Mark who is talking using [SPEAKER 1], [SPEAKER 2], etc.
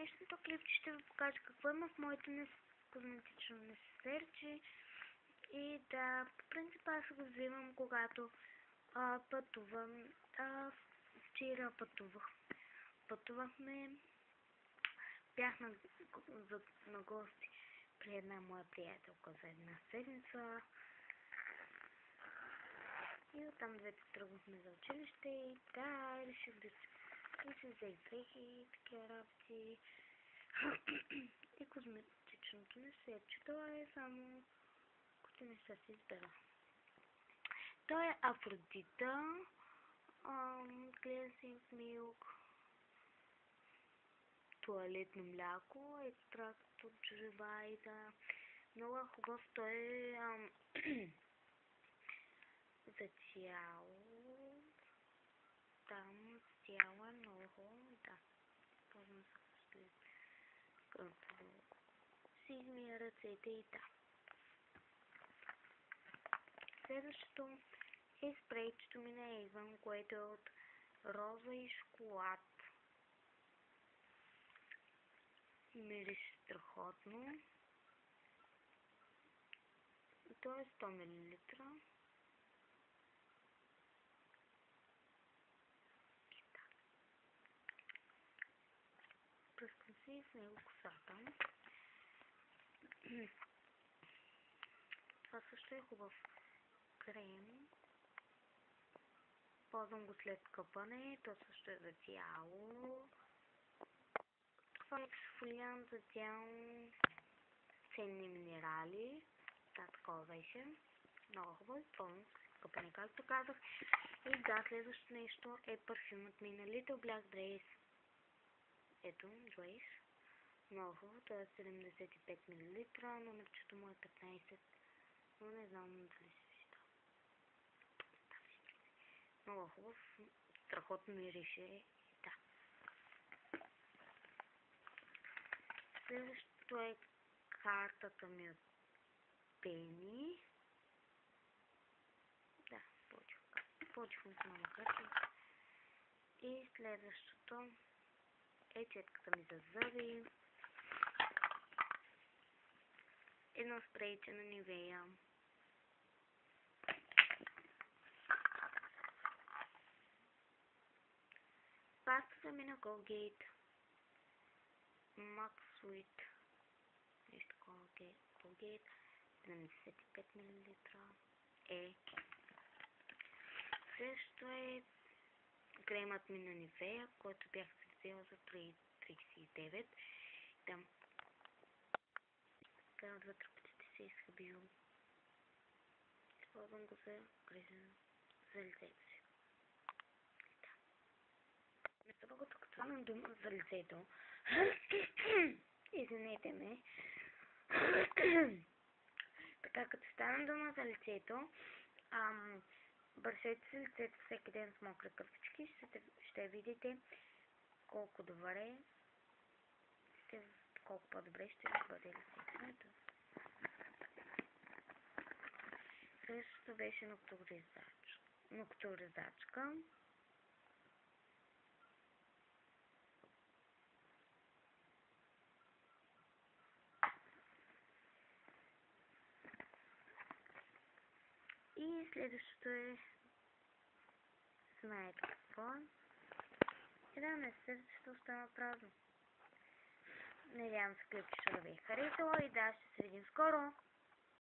[SPEAKER 1] днешното клипче ще ви покажа какво има в моето козметично несесерче. И да, по принцип аз го взимам когато пътувам. Вчера пътувахме, бях на гости при една моя приятелка за една седмица. И оттам двете тръгнахме за училище и да, реших да си взех дрехи и такива работи. И козметичното несерче, то е само които неща си избера. То е Афродита, Cleansing Milk, туалетно мляко, екстракт от джовайда. Много хубав, той е за тяло. Там тяло е много, да. Ползвам се като си измия ръцете и да. Следващото е спрейчето ми на Avon, което е от роза и шоколад. Мирише страхотно. И то е 100 мл. Пръскам си с него косата. Това също е хубав крем. Ползвам го след къпане. То също е за тяло. Това е ексфолиант за тяло. Ценни минерали. Да, такова беше. Много хубаво. Ползвам след къпане, както казах. И да, следващото нещо е парфюмът ми на Little Black Dress. Ето, Joyce. Много хубаво. Това е 75 мл. Номерчето му е 15. Но не знам дали се вижда. Много хубав. Страхотно мирише. Да. Следващото е картата ми от Penny. Да, получих много карти. И следващото е четката ми за зъби. Едно спрейче на Nivea. Пастата ми на Colgate. Max Sweet. Нещо Colgate. 75 мл. Също е кремът ми на Nivea, който бях се взела за 3,39. Там вътре пътите се изхабил. Използвам го за грижа за лицето си. Да. Вместо много като станам дума за лицето. Извинете ме. Така, като станам дума за лицето, бършете си лицето всеки ден с мокри кърпички, ще видите колко добре, колко по-добре ще ви бъде лицето. Следващото беше нокторизачка. И следващото е, знаете какво е. И да, несесерчето остана празно. Надявам се клипчето да ви е харесало и да, ще се видим скоро.